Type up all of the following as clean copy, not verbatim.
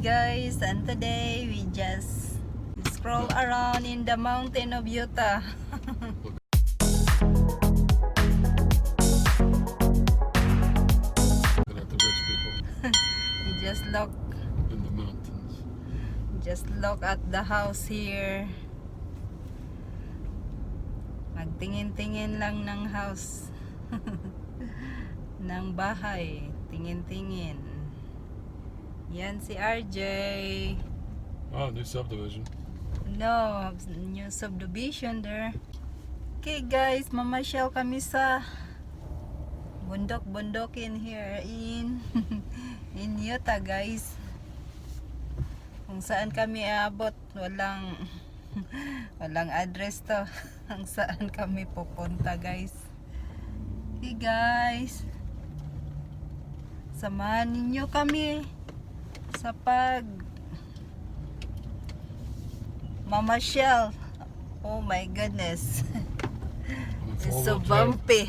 guys, and today we just scroll around in the mountain of Utah. Look at the rich people We just look in the mountains. at the house here. Magtingin-tingin lang ng house. ng bahay. Tingin-tingin. Yan si RJ. Oh, new subdivision. No, new subdivision there. Okay guys, mamasyal kami sa bundok-bundokin here in in Utah guys. Kung saan kami aabot, walang address to. Kung saan kami pupunta guys. Okay guys, samahan ninyo kami sa pag mamasyal. Oh my goodness. It's so bumpy.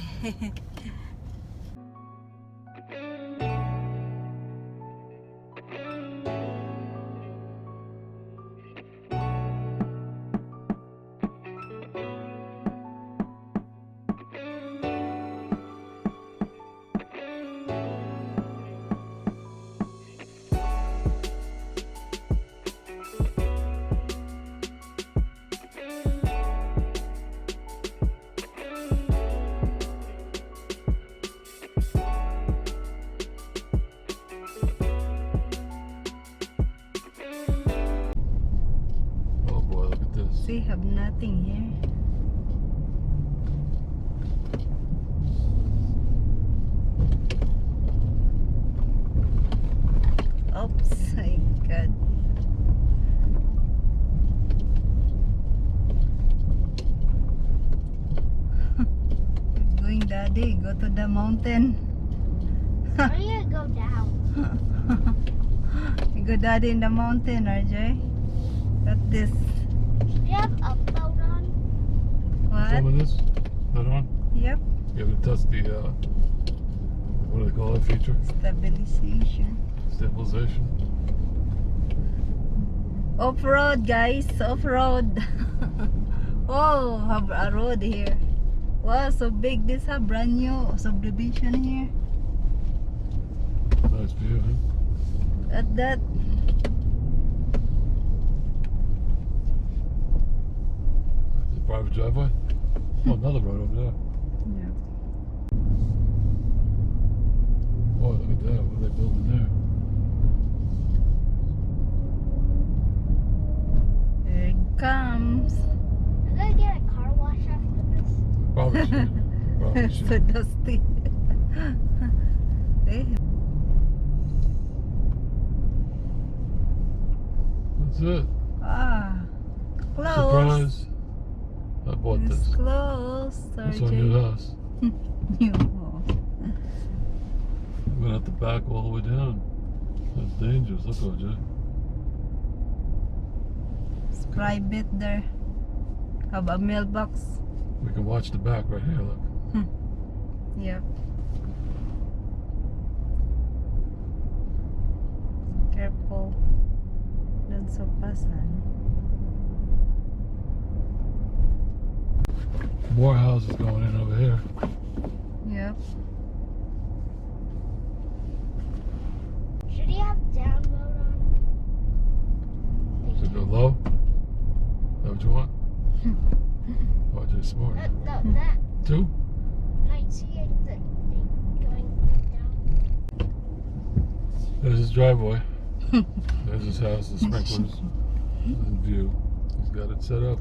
Oh boy, look at this. See, have nothing here. Oops, my God. Going daddy, go to the mountain. Why do you go down? You go daddy in the mountain, RJ. Got this. Do you have upload on? What? Some of this? That on? Yep. You haven't touched the, what do they call that feature? Stabilization. Stabilization. Off-road guys, off-road. Oh, have a road here. Wow, so big. This a brand new subdivision here. Nice view, huh? At that. The private driveway? Oh, another road over there. Yeah. Boy, look at that. What are they building there? Here it comes. I'm gonna get a car wash after this. Probably should. Probably So should. dusty. Eh, That's it. ah, close. Surprise. I bought It's this. close. It's our new RJ. house. New home. We're gonna have to back all the way down. That's dangerous. Look, OJ. It's private there. Have a mailbox. We can watch the back right here. Look. Yep. Careful. Don't so pasan. More houses going in over here. Yep. Should you have download on? Should it go low? Is that what you want? OJ's smart. That. Two? I see it the thing going down. There's his driveway. There's his house, the sprinklers in view. He's got it set up.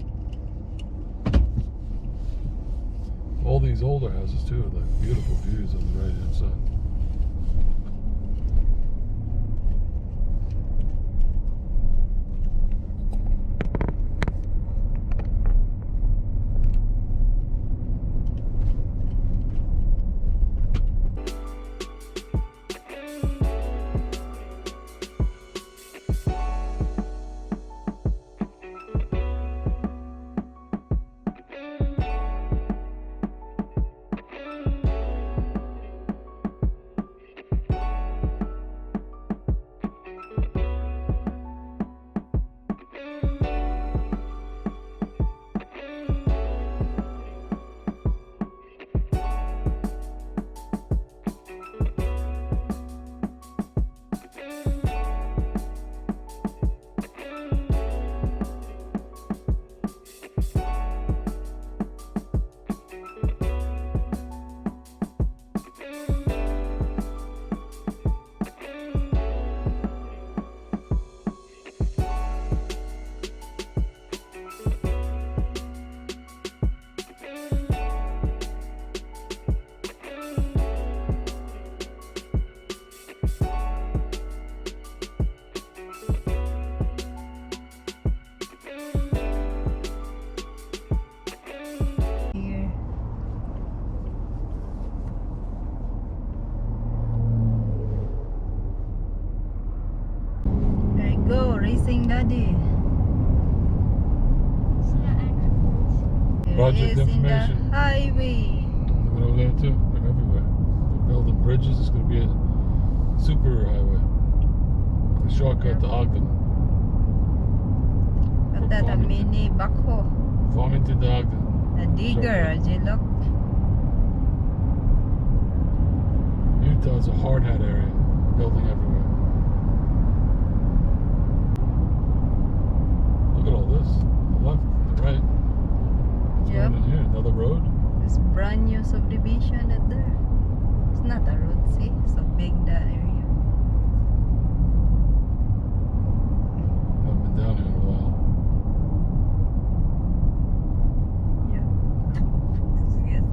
All these older houses too are like beautiful views on the right hand side. Go, racing daddy. It's not actually. Here Project is in the information. highway. Look over there too. They're everywhere. They're building bridges. It's going to be a super highway. A shortcut to Ogden. At that a mini backhoe. Farmington to Ogden. A digger, Shortcut. look. Utah's a hard hat area. Building everywhere. Look at all this. On the left, the right. What's Yep. going on here? Another road? This brand new subdivision at there. It's not a road, see? So big that area. Haven't been down here in a while. Yeah. Yes.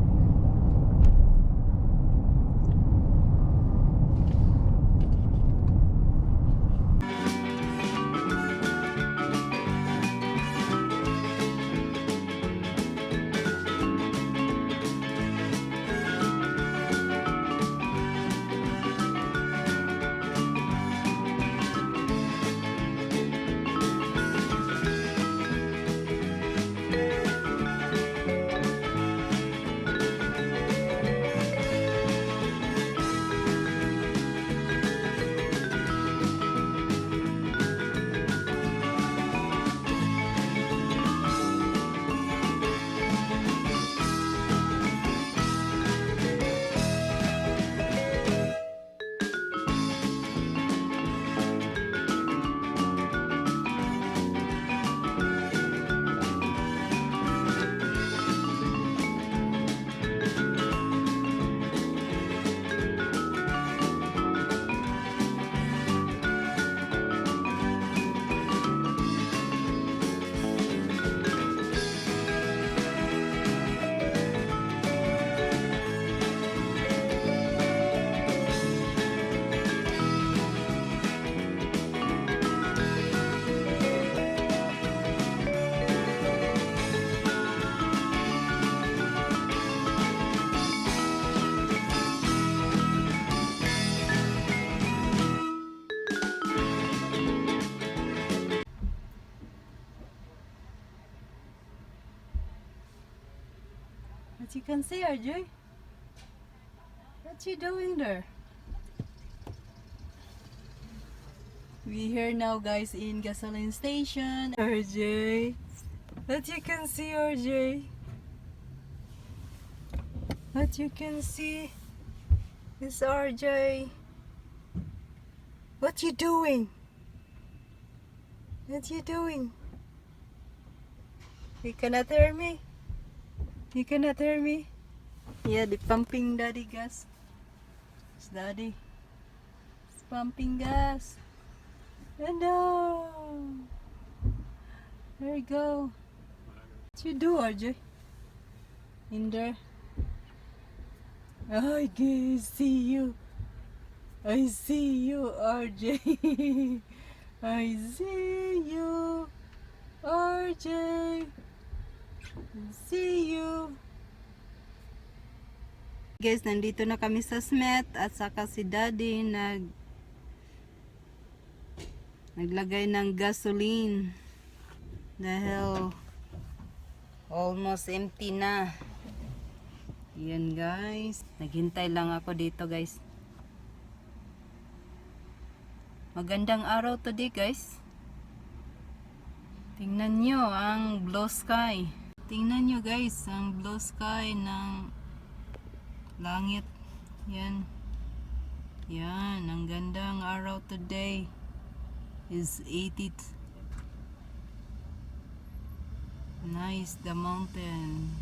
But you can see RJ. What you doing there? We here now guys in gasoline station. RJ. What you can see RJ. What you can see is RJ. What you doing? What you doing? You cannot hear me? You cannot hear me? Yeah, the pumping daddy gas. It's daddy. It's pumping gas. Hello. There you go. What you do, RJ? In there. I can see you. I see you, RJ. I see you, RJ. See you. Guys, nandito na kami sa Smet at saka si Daddy naglagay ng gasoline dahil almost empty na. Yan guys, naghintay lang ako dito guys. Magandang araw today guys. Tingnan nyo ang blue sky. Tingnan nyo guys ang blue sky ng langit. Yan. Yan. Ang gandang araw today is 80. Nice the mountain.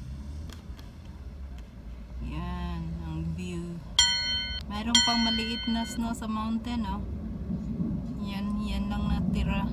Yan. Ang view. Mayroon pang maliit na snow sa mountain oh. Yan. Yan lang natira.